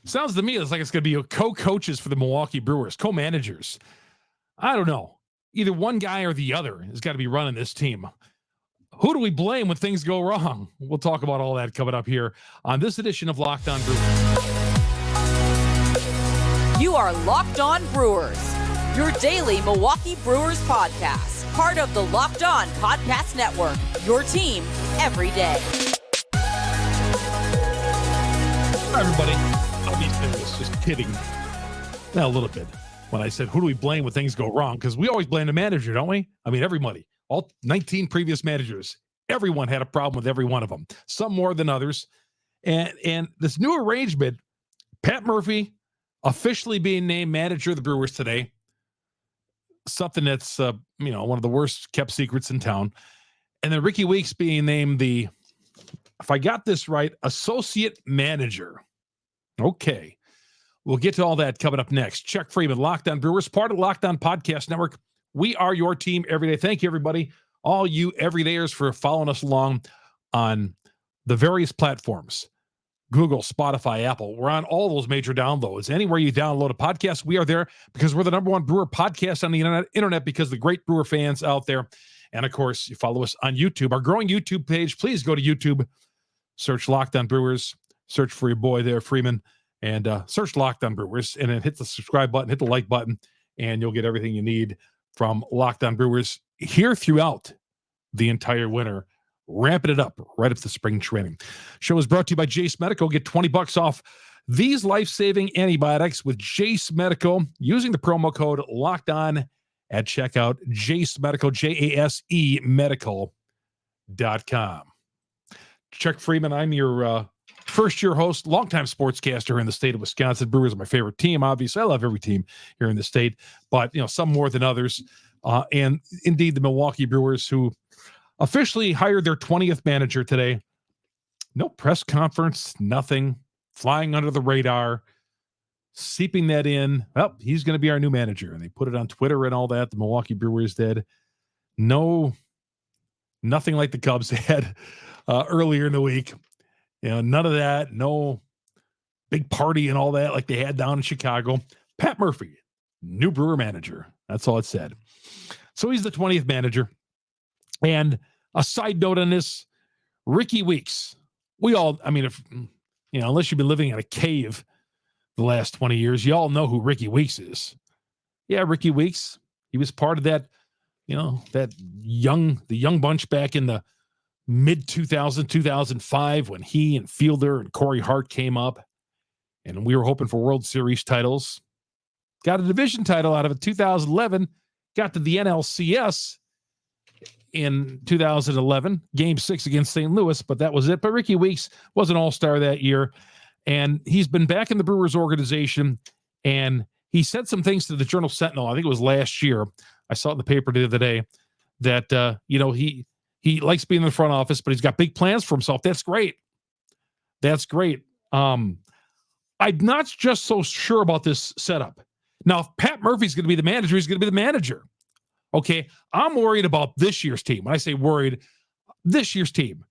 Sounds to me like it's going to be co-coaches for the Milwaukee Brewers, co-managers. I don't know. Either one guy or the other has got to be running this team. Who do we blame when things go wrong? We'll talk about all that coming up here on this edition of Locked On Brewers. You are Locked On Brewers, your daily Milwaukee Brewers podcast, part of the Locked On Podcast Network, your team every day. Hi, everybody. I'll be serious, just kidding. Now, a little bit. When I said, who do we blame when things go wrong? Because we always blame the manager, don't we? I mean, everybody. All 19 previous managers. Everyone had a problem with every one of them. Some more than others. And this new arrangement, Pat Murphy officially being named manager of the Brewers today. Something that's, one of the worst kept secrets in town. And then Rickie Weeks being named the, if I got this right, associate manager. Okay. We'll get to all that coming up next. Chuck Freeman, Locked On Brewers, part of the Locked On Podcast Network. We are your team every day. Thank you, everybody, all you everydayers, for following us along on the various platforms. Google, Spotify, Apple. We're on all those major downloads. Anywhere you download a podcast, we are there because we're the number one Brewer podcast on the internet because the great Brewer fans out there. And, of course, you follow us on YouTube. Our growing YouTube page, please go to YouTube, search Locked On Brewers, search for your boy there, Freeman, and search Locked On Brewers, and then hit the subscribe button, hit the like button, and you'll get everything you need from Locked On Brewers here throughout the entire winter, ramping it up right up to spring training. Show is brought to you by Jase Medical. Get $20 off these life-saving antibiotics with Jase Medical using the promo code Locked On at checkout. Jase Medical, Jase Medical.com. Chuck Freeman, I'm your first-year host, longtime sportscaster in the state of Wisconsin. Brewers are my favorite team, obviously. I love every team here in the state, but some more than others. And indeed, the Milwaukee Brewers, who officially hired their 20th manager today. No press conference, nothing. Flying under the radar, seeping that in. Well, he's going to be our new manager. And they put it on Twitter and all that. The Milwaukee Brewers did. Nothing like the Cubs had earlier in the week. None of that. No big party and all that like they had down in Chicago. Pat Murphy, new Brewer manager. That's all it said. So he's the 20th manager. And a side note on this, Rickie Weeks. If unless you've been living in a cave the last 20 years, you all know who Rickie Weeks is. Yeah, Rickie Weeks. He was part of that, the young bunch back in the mid-2000, 2005 when he and Fielder and Corey Hart came up, and we were hoping for World Series titles. Got a division title out of it 2011, got to the NLCS in 2011, Game 6 against St. Louis, but that was it. But Rickie Weeks was an all-star that year, and he's been back in the Brewers organization, and he said some things to the Journal-Sentinel, I think it was last year. I saw it in the paper the other day, that, he likes being in the front office, but he's got big plans for himself. That's great. That's great. I'm not just so sure about this setup. Now, if Pat Murphy's going to be the manager, he's going to be the manager. Okay, I'm worried about this year's team. When I say worried, this year's team.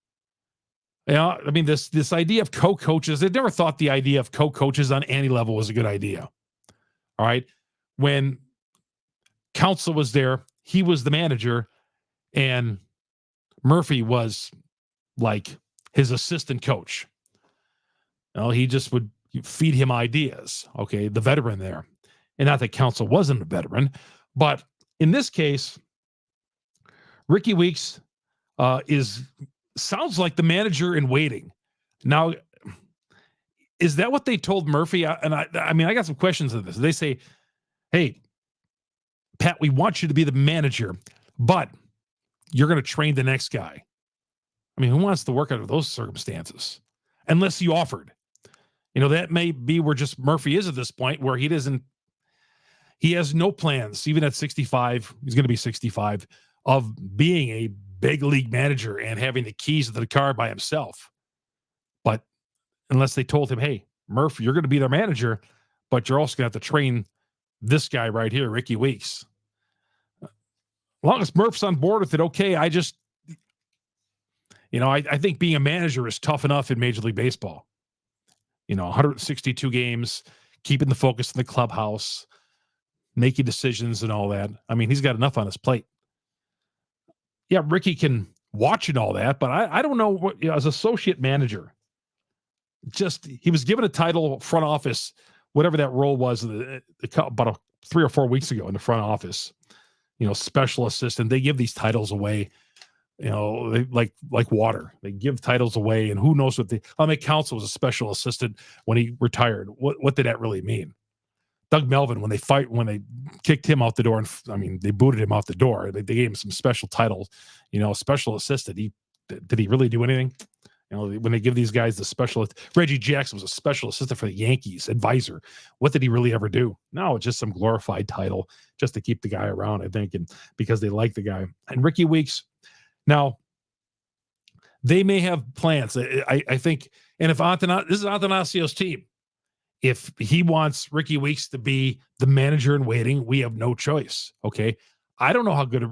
This idea of co-coaches, I never thought the idea of co-coaches on any level was a good idea. All right. When Counsell was there, he was the manager, and Murphy was like his assistant coach. He just would feed him ideas. Okay, the veteran there. And not that Counsell wasn't a veteran, but in this case, Rickie Weeks sounds like the manager in waiting. Now, is that what they told Murphy? I got some questions on this. They say, hey, Pat, we want you to be the manager, but you're going to train the next guy. Who wants to work under those circumstances? Unless you offered. That may be where just Murphy is at this point, where he has no plans, even at 65, he's going to be 65, of being a big league manager and having the keys to the car by himself. But unless they told him, hey, Murph, you're going to be their manager, but you're also going to have to train this guy right here, Rickie Weeks. As long as Murph's on board with it, okay. I think being a manager is tough enough in Major League Baseball. 162 games, keeping the focus in the clubhouse, making decisions and all that. I mean, he's got enough on his plate. Yeah, Rickie can watch and all that, but I don't know what, as associate manager, he was given a title, front office, whatever that role was, about 3 or 4 weeks ago in the front office, special assistant. They give these titles away, like water. They give titles away, and who knows Counsell was a special assistant when he retired. What did that really mean? Doug Melvin, when they kicked him out the door, and they booted him out the door. They gave him some special titles, special assistant. Did he really do anything? When they give these guys the specialist, Reggie Jackson was a special assistant for the Yankees, advisor. What did he really ever do? No, it's just some glorified title just to keep the guy around, I think, and because they like the guy. And Rickie Weeks, now, they may have plans. I think, and if this is Atanasio's team, if he wants Rickie Weeks to be the manager in waiting, we have no choice. Okay, I don't know how good a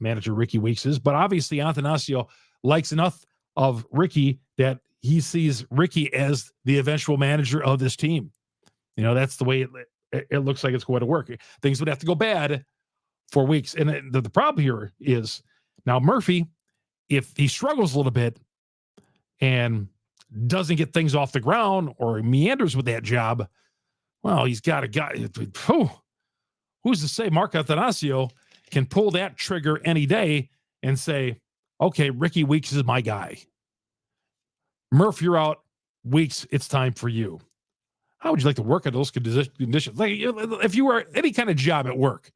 manager Rickie Weeks is, but obviously Atanasio likes enough of Rickie that he sees Rickie as the eventual manager of this team. That's the way it looks like it's going to work. Things would have to go bad for Weeks. And the problem here is now Murphy, if he struggles a little bit and doesn't get things off the ground or meanders with that job, well, he's got a guy. Who's to say Mark Attanasio can pull that trigger any day and say, okay, Rickie Weeks is my guy. Murph, you're out. Weeks, it's time for you. How would you like to work at those conditions? Like, if you were any kind of job at work,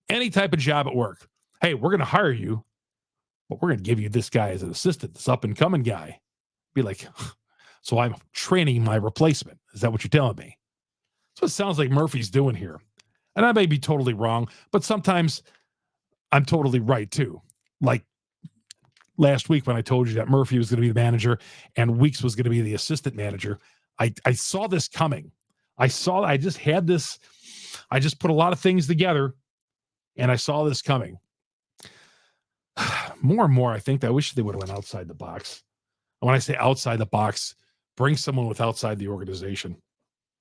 any type of job at work, hey, we're going to hire you, but we're going to give you this guy as an assistant, this up-and-coming guy. Be like, so I'm training my replacement. Is that what you're telling me? So it sounds like Murphy's doing here. And I may be totally wrong, but sometimes I'm totally right too. Like last week when I told you that Murphy was going to be the manager and Weeks was going to be the assistant manager, I saw this coming. I just put a lot of things together and I saw this coming. More and more, I think I wish they would have went outside the box. And when I say outside the box, bring someone with outside the organization.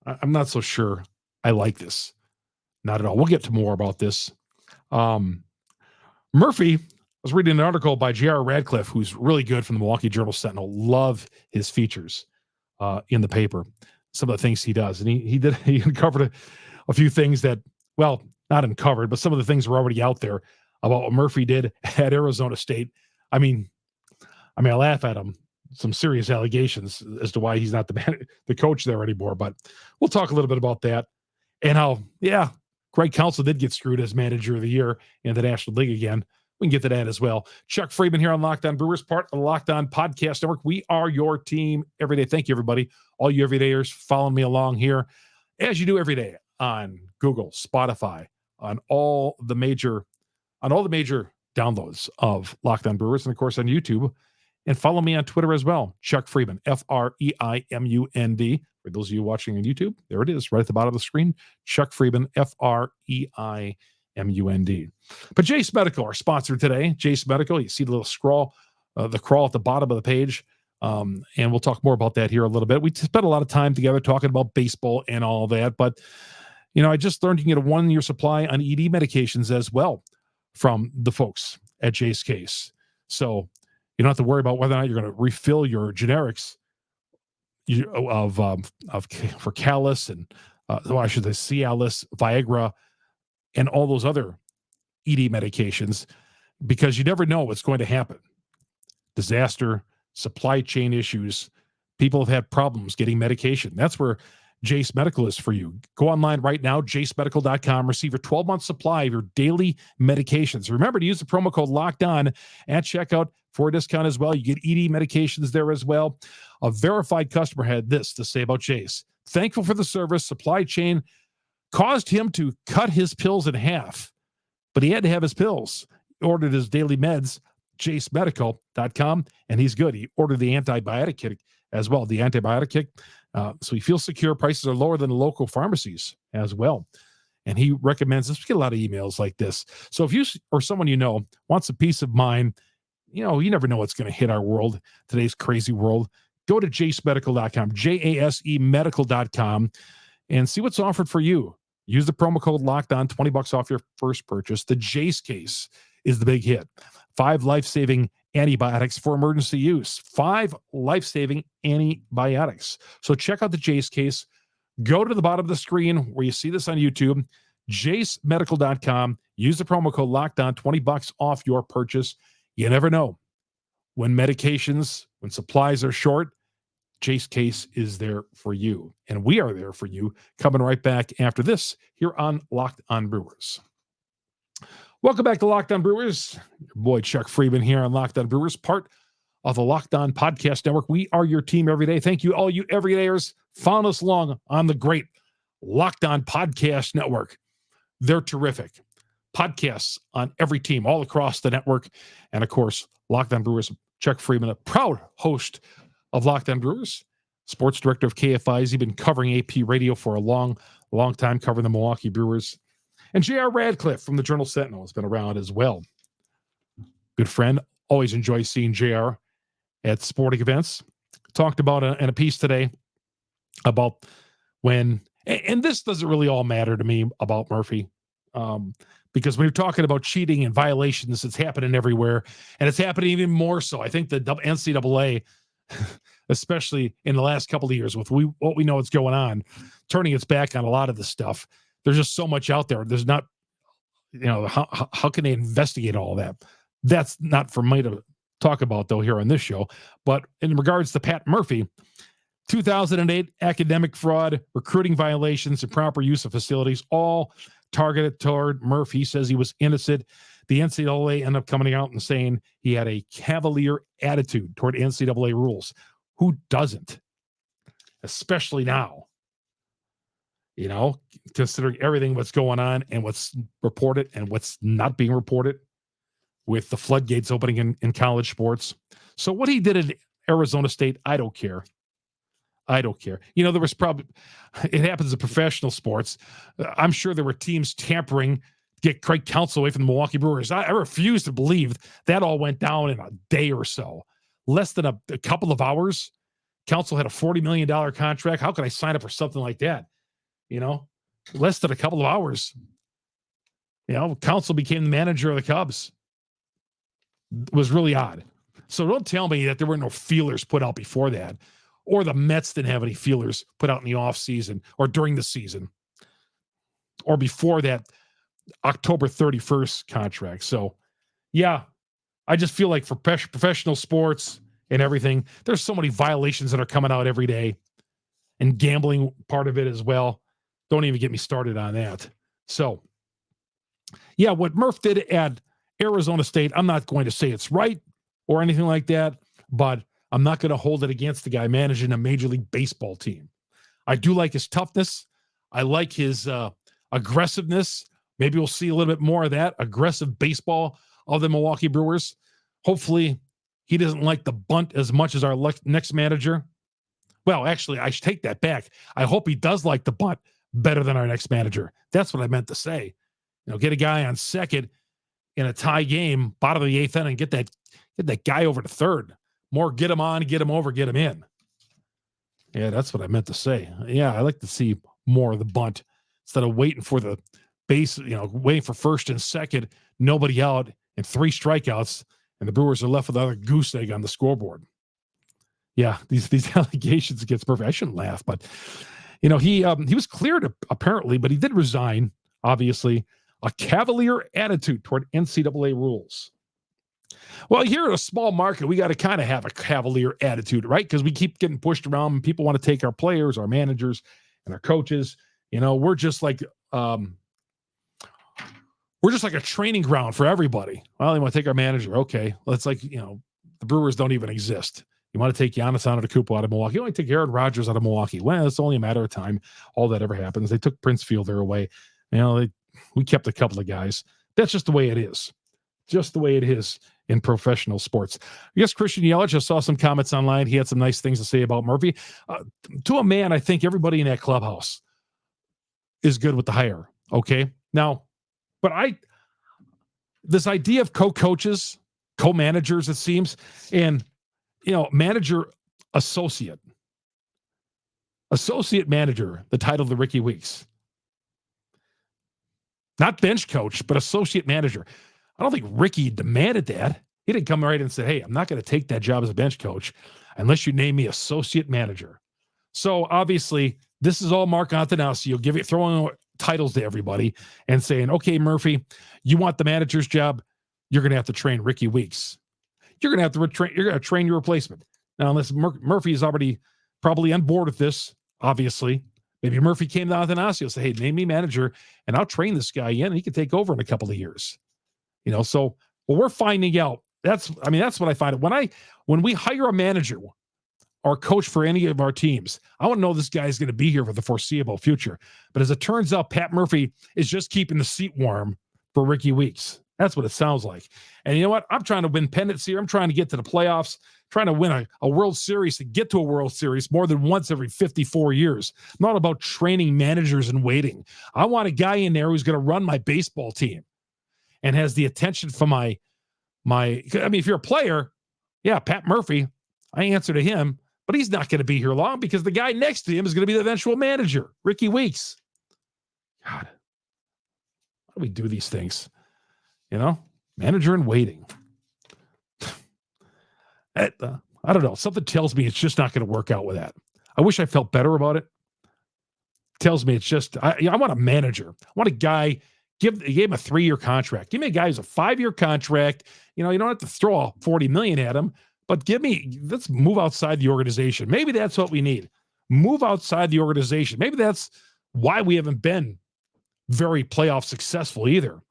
I'm not so sure I like this. Not at all. We'll get to more about this. Murphy, I was reading an article by J.R. Radcliffe, who's really good from the Milwaukee Journal-Sentinel. Love his features in the paper. Some of the things he does. And he uncovered a few things that, well, not uncovered, but some of the things were already out there about what Murphy did at Arizona State. I mean, I laugh at him. Some serious allegations as to why he's not the coach there anymore. But we'll talk a little bit about that and how, Greg Counsell did get screwed as manager of the year in the National League again. We can get to that as well. Chuck Friedman here on Locked On Brewers, part of the Locked On Podcast Network. We are your team every day. Thank you, everybody. All you everydayers following me along here, as you do every day on Google, Spotify, on all the major downloads of Locked On Brewers, and of course on YouTube. And follow me on Twitter as well, Chuck Friedman, Freimund. For those of you watching on YouTube, there it is, right at the bottom of the screen, Chuck Friedman, Freimund. But Jase Medical, our sponsor today, Jase Medical. You see the little scroll, the crawl at the bottom of the page, and we'll talk more about that here a little bit. We spent a lot of time together talking about baseball and all that, but I just learned you can get a 1-year supply on ED medications as well from the folks at Jase Case. So you don't have to worry about whether or not you're going to refill your generics for Callus and Cialis, Viagra, and all those other ED medications, because you never know what's going to happen. Disaster, supply chain issues. People have had problems getting medication. That's where Jase Medical is for you. Go online right now, jasemedical.com. Receive your 12-month supply of your daily medications. Remember to use the promo code LOCKEDON at checkout for a discount as well. You get ED medications there as well. A verified customer had this to say about Jase. Thankful for the service. Supply chain caused him to cut his pills in half, but he had to have his pills. He ordered his daily meds, jasemedical.com, and he's good. He ordered the antibiotic kit as well, the antibiotic kit. So he feels secure. Prices are lower than the local pharmacies as well. And he recommends this. We get a lot of emails like this. So if you or someone wants a peace of mind, you never know what's going to hit our world, today's crazy world. Go to jasemedical.com, Jase medical.com, and see what's offered for you. Use the promo code LOCKEDON, $20 off your first purchase. The Jase case is the big hit. 5 life-saving antibiotics for emergency use. 5 life-saving antibiotics. So check out the Jase case. Go to the bottom of the screen where you see this on YouTube, jasemedical.com. Use the promo code LOCKEDON, $20 off your purchase. You never know. When medications, when supplies are short, Jase case is there for you. And we are there for you. Coming right back after this here on Locked On Brewers. Welcome back to Locked On Brewers. Your boy Chuck Freeman here on Locked On Brewers, part of the Locked On Podcast Network. We are your team every day. Thank you, all you everydayers. Found us along on the great Locked On Podcast Network. They're terrific. Podcasts on every team all across the network. And of course, Locked On Brewers, Chuck Freeman, a proud host of Locked On Brewers, sports director of KFI. He's been covering AP radio for a long time, covering the Milwaukee Brewers. And J.R. Radcliffe from the Journal Sentinel has been around as well. Good friend. Always enjoy seeing J.R. at sporting events. Talked about in a piece today about when, and this doesn't really all matter to me about Murphy, because when you're talking about cheating and violations, it's happening everywhere, and it's happening even more so. I think the NCAA, especially in the last couple of years, with what we know is going on, turning its back on a lot of this stuff. There's just so much out there. There's not, how can they investigate all of that? That's not for me to talk about, though, here on this show. But in regards to Pat Murphy, 2008 academic fraud, recruiting violations, improper use of facilities, all targeted toward Murphy. He says he was innocent. The NCAA ended up coming out and saying he had a cavalier attitude toward NCAA rules. Who doesn't? Especially now. Considering everything what's going on and what's reported and what's not being reported with the floodgates opening in college sports. So what he did at Arizona State, I don't care. There was probably, it happens in professional sports. I'm sure there were teams tampering to get Craig Counsell away from the Milwaukee Brewers. I refuse to believe that all went down in a day or so. Less than a couple of hours. Counsell had a $40 million contract. How could I sign up for something like that? Less than a couple of hours. Counsell became the manager of the Cubs. It was really odd. So don't tell me that there were no feelers put out before that, or the Mets didn't have any feelers put out in the offseason or during the season, or before that October 31st contract. So, yeah, I just feel like for professional sports and everything, there's so many violations that are coming out every day, and gambling part of it as well. Don't even get me started on that. So, yeah, what Murph did at Arizona State, I'm not going to say it's right or anything like that, but I'm not going to hold it against the guy managing a Major League Baseball team. I do like his toughness. I like his aggressiveness. Maybe we'll see a little bit more of that aggressive baseball of the Milwaukee Brewers. Hopefully, he doesn't like the bunt as much as our next manager. Well, actually, I should take that back. I hope he does like the bunt better than our next manager. That's what I meant to say. Get a guy on second in a tie game, bottom of the 8th inning, get that guy over to third. More get him on, get him over, get him in. Yeah, that's what I meant to say. Yeah, I like to see more of the bunt instead of waiting for the base, waiting for first and second, nobody out, and 3 strikeouts, and the Brewers are left with another goose egg on the scoreboard. Yeah, these allegations against Murphy, I shouldn't laugh, but he was cleared apparently, but he did resign. Obviously, a cavalier attitude toward NCAA rules. Well, here at a small market, we got to kind of have a cavalier attitude, right? Because we keep getting pushed around, and people want to take our players, our managers, and our coaches. We're just like a training ground for everybody. Well, they want to take our manager. Okay, well, it's like the Brewers don't even exist. You want to take Giannis Antetokounmpo out of Milwaukee. You want to take Aaron Rodgers out of Milwaukee. Well, it's only a matter of time. All that ever happens. They took Prince Fielder away. We kept a couple of guys. That's just the way it is. Just the way it is in professional sports. I guess Christian Yelich, I saw some comments online. He had some nice things to say about Murphy. To a man, I think everybody in that clubhouse is good with the hire. Okay. Now, but this idea of co-coaches, co-managers, it seems, and manager associate manager, the title of the Rickie Weeks. Not bench coach, but associate manager. I don't think Rickie demanded that. He didn't come right and say, hey, I'm not going to take that job as a bench coach unless you name me associate manager. So obviously, this is all Mark Antanasio throwing titles to everybody and saying, okay, Murphy, you want the manager's job? You're going to have to train Rickie Weeks. You're going to have to train your replacement. Now, unless Murphy is already probably on board with this, obviously, maybe Murphy came to Antanasio and said, hey, name me manager, and I'll train this guy in, and he can take over in a couple of years. So we're finding out. That's what I find. When we hire a manager or coach for any of our teams, I want to know this guy is going to be here for the foreseeable future. But as it turns out, Pat Murphy is just keeping the seat warm for Rickie Weeks. That's what it sounds like. And you know what? I'm trying to win pennants here. I'm trying to get to the playoffs, trying to win a World Series, to get to a World Series more than once every 54 years. I'm not about training managers and waiting. I want a guy in there who's going to run my baseball team and has the attention for my. If you're a player, yeah, Pat Murphy, I answer to him, but he's not going to be here long because the guy next to him is going to be the eventual manager, Rickie Weeks. God, how do we do these things? Manager in waiting. I don't know. Something tells me it's just not going to work out with that. I wish I felt better about it. Tells me it's just, I want a manager. I want a guy, give him a 3-year contract. Give me a guy who's a 5-year contract. You don't have to throw $40 million at him, but let's move outside the organization. Maybe that's what we need. Move outside the organization. Maybe that's why we haven't been very playoff successful either.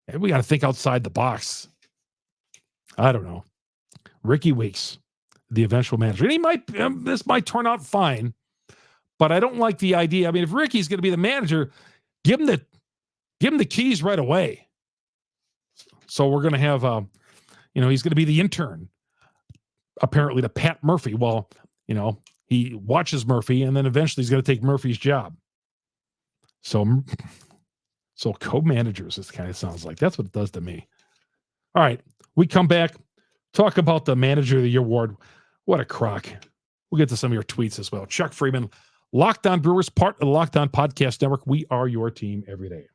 Maybe we got to think outside the box. I don't know. Rickie Weeks, the eventual manager. And this might turn out fine, but I don't like the idea. If Rickie's going to be the manager, give him the keys right away. So we're going to have, he's going to be the intern, apparently, to Pat Murphy. Well, he watches Murphy, and then eventually he's going to take Murphy's job. So co-managers, this kind of sounds like. That's what it does to me. All right, we come back, talk about the Manager of the Year award. What a crock. We'll get to some of your tweets as well. Chuck Freeman, Locked On Brewers, part of the Locked On Podcast Network. We are your team every day.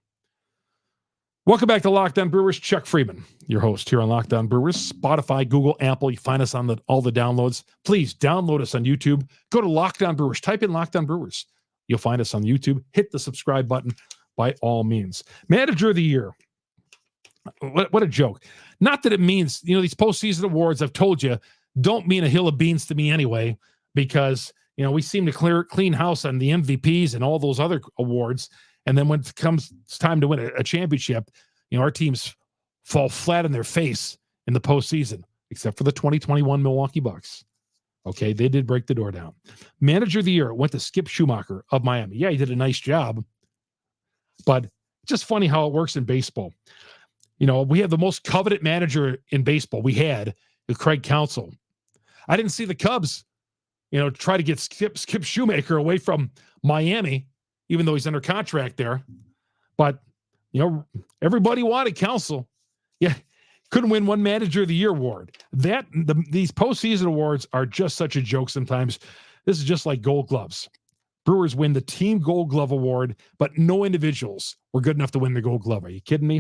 Welcome back to Locked On Brewers. Chuck Freeman, your host here on Locked On Brewers. Spotify, Google, Apple. You find us on all the downloads. Please download us on YouTube. Go to Locked On Brewers. Type in Locked On Brewers. You'll find us on YouTube. Hit the subscribe button by all means. Manager of the Year. What a joke. Not that it means, these postseason awards, I've told you, don't mean a hill of beans to me anyway, because, we seem to clean house on the MVPs and all those other awards. And then when it's time to win a championship, our teams fall flat on their face in the postseason, except for the 2021 Milwaukee Bucks. Okay, they did break the door down. Manager of the Year went to Skip Schumacher of Miami. Yeah, he did a nice job, but it's just funny how it works in baseball. We have the most coveted manager in baseball. We had Craig Counsell. I didn't see the Cubs, try to get Skip Schumacher away from Miami, even though he's under contract there. But, everybody wanted Counsell. Yeah, couldn't win one Manager of the Year award. These postseason awards are just such a joke sometimes. This is just like Gold Gloves. Brewers win the Team Gold Glove Award, but no individuals were good enough to win the Gold Glove. Are you kidding me?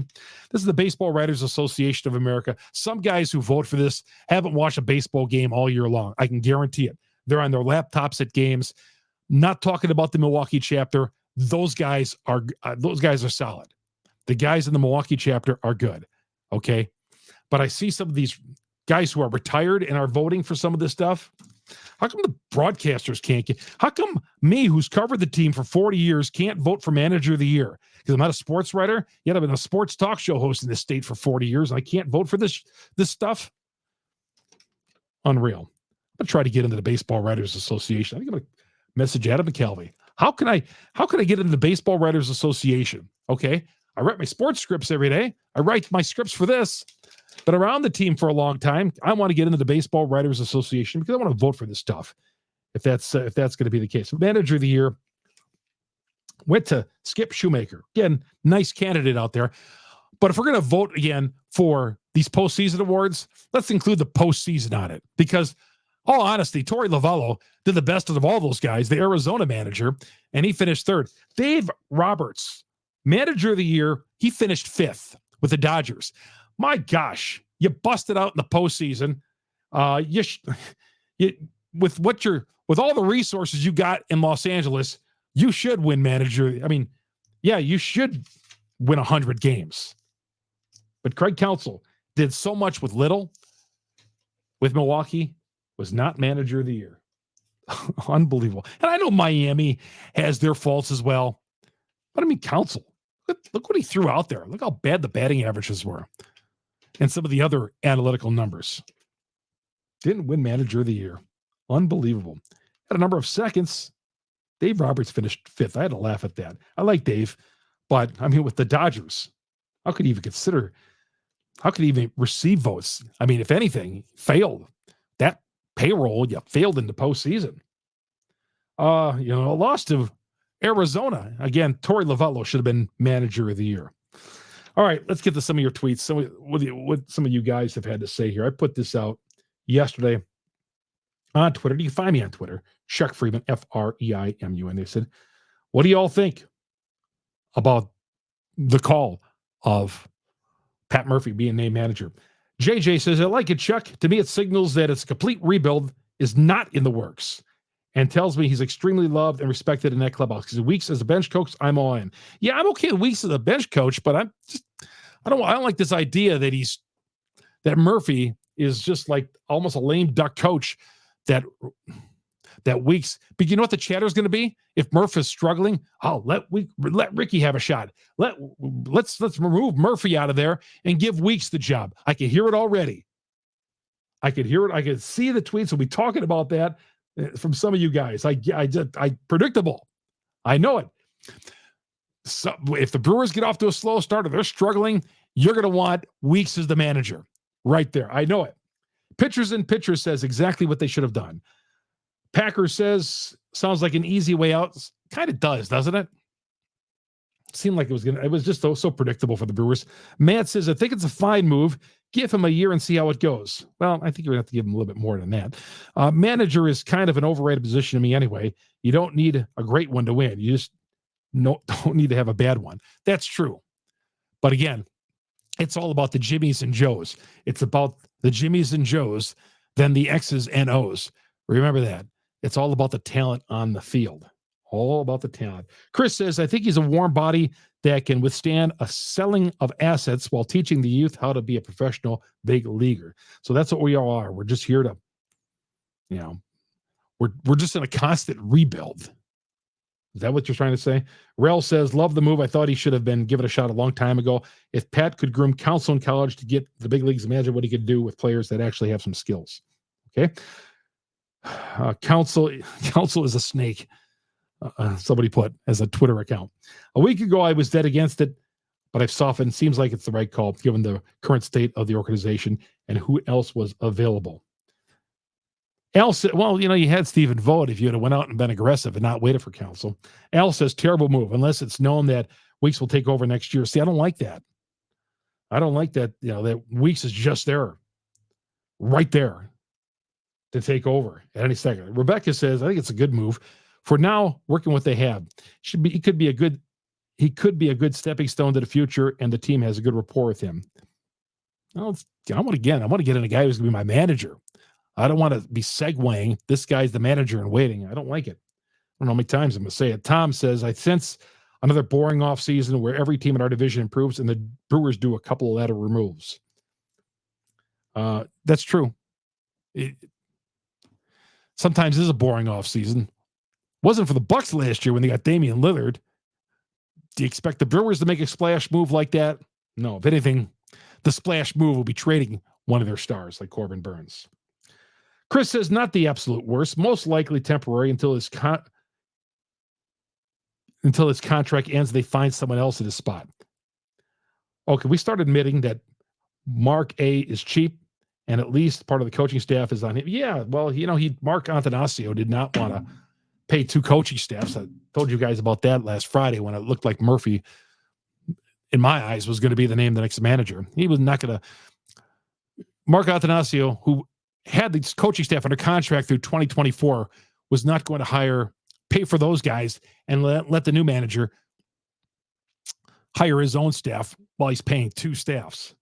This is the Baseball Writers Association of America. Some guys who vote for this haven't watched a baseball game all year long. I can guarantee it. They're on their laptops at games. Not talking about the Milwaukee chapter. Those guys are solid. The guys in the Milwaukee chapter are good. Okay. But I see some of these guys who are retired and are voting for some of this stuff. How come the broadcasters can't get? How come me, who's covered the team for 40 years, can't vote for Manager of the Year? Because I'm not a sports writer. Yet I've been a sports talk show host in this state for 40 years, and I can't vote for this stuff. Unreal. I'm gonna try to get into the Baseball Writers Association. I think I'm gonna message Adam McCalvey. How can I get into the Baseball Writers Association? Okay, I write my sports scripts every day. I write my scripts for this. But around the team for a long time, I want to get into the Baseball Writers Association because I want to vote for this stuff. If that's going to be the case, Manager of the Year went to Skip Schumacher. Again, nice candidate out there. But if we're going to vote again for these postseason awards, let's include the postseason on it, because All honesty, Torey Lovullo did the best of all those guys, the Arizona manager, and he finished third. Dave Roberts, manager of the year, he finished fifth with the Dodgers. My gosh, you busted out in the postseason. With all the resources you got in Los Angeles, you should win manager. I mean, yeah, you should win 100 games. But Craig Counsell did so much with little with Milwaukee, was not manager of the year. Unbelievable. And I know Miami has their faults as well. But I mean, Counsell, look what he threw out there. Look how bad the batting averages were. And some of the other analytical numbers. Didn't win manager of the year. Unbelievable. Had a number of seconds. Dave Roberts finished fifth. I had to laugh at that. I like Dave, but I mean, with the Dodgers, how could he even receive votes? I mean, if anything, failed. That payroll, you failed in the postseason. Lost to Arizona. Again, Torey Lovullo should have been manager of the year. All right, let's get to some of your tweets. What some of you guys have had to say here. I put this out yesterday on Twitter. You can find me on Twitter, Chuck Freeman, Freimun. They said, what do you all think about the call of Pat Murphy being named manager? JJ says, I like it, Chuck. To me, it signals that it's a complete rebuild is not in the works and tells me he's extremely loved and respected in that clubhouse. Because Weeks as a bench coach, I'm all in. Yeah, I'm okay with Weeks as a bench coach, but I don't like this idea that Murphy is just like almost a lame duck coach that Weeks. But you know what the chatter is going to be? If Murph is struggling, let Rickie have a shot. Let's remove Murphy out of there and give Weeks the job. I can hear it already. I could hear it. I could see the tweets. We'll be talking about that from some of you guys. I predictable. I know it. So if the Brewers get off to a slow start or they're struggling, you're going to want Weeks as the manager right there. I know it. Pitchers and Pitchers says exactly what they should have done. Packers says, sounds like an easy way out. Kind of does, doesn't it? Seemed like it was just so predictable for the Brewers. Matt says, I think it's a fine move. Give him a year and see how it goes. Well, I think you're going to have to give him a little bit more than that. Manager is kind of an overrated position to me anyway. You don't need a great one to win. You just don't need to have a bad one. That's true. But again, it's all about the Jimmies and Joes. It's about the Jimmies and Joes, then the X's and O's. Remember that. It's all about the talent on the field. All about the talent. Chris says, I think he's a warm body that can withstand a selling of assets while teaching the youth how to be a professional big leaguer. So that's what we all are. We're just here to, we're just in a constant rebuild. Is that what you're trying to say? Rel says, love the move. I thought he should have been given a shot a long time ago. If Pat could groom Counsell in college to get the big leagues, imagine what he could do with players that actually have some skills. Okay. Counsell is a snake. Somebody put as a Twitter account. A week ago, I was dead against it, but I've softened. Seems like it's the right call given the current state of the organization and who else was available. Al said, well, you had Stephen Vogt if you had went out and been aggressive and not waited for Counsell. Al says, terrible move, unless it's known that Weeks will take over next year. See, I don't like that. I don't like that, that Weeks is just there, right there to take over at any second. Rebecca says, I think it's a good move. For now, working what they have. He could be a good stepping stone to the future, and the team has a good rapport with him. I want to get in a guy who's going to be my manager. I don't want to be segueing. This guy's the manager and waiting. I don't like it. I don't know how many times I'm going to say it. Tom says, I sense another boring offseason where every team in our division improves and the Brewers do a couple of lateral removes. That's true. Sometimes it is a boring offseason. Wasn't for the Bucks last year when they got Damian Lillard. Do you expect the Brewers to make a splash move like that? No. If anything, the splash move will be trading one of their stars like Corbin Burns. Chris says, not the absolute worst, most likely temporary until his contract ends, they find someone else in his spot. Okay, we start admitting that Mark A is cheap and at least part of the coaching staff is on him. Yeah, well, Mark Antanasio did not want to pay two coaching staffs. I told you guys about that last Friday when it looked like Murphy, in my eyes, was going to be the next manager. He was not going to. Mark Attanasio, who had the coaching staff under contract through 2024 was not going to pay for those guys and let the new manager hire his own staff while he's paying two staffs.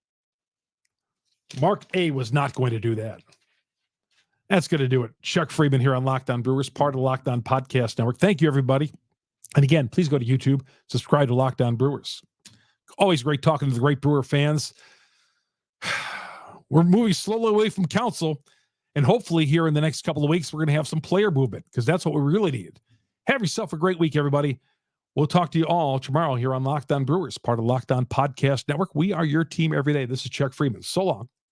Mark A was not going to do that. That's going to do it. Chuck Freeman here on Locked On Brewers, part of the Locked On Podcast Network. Thank you, everybody. And again, please go to YouTube, subscribe to Locked On Brewers. Always great talking to the great Brewer fans. We're moving slowly away from council, and hopefully here in the next couple of weeks, we're going to have some player movement because that's what we really need. Have yourself a great week, everybody. We'll talk to you all tomorrow here on Locked On Brewers, part of the Locked On Podcast Network. We are your team every day. This is Chuck Freeman. So long.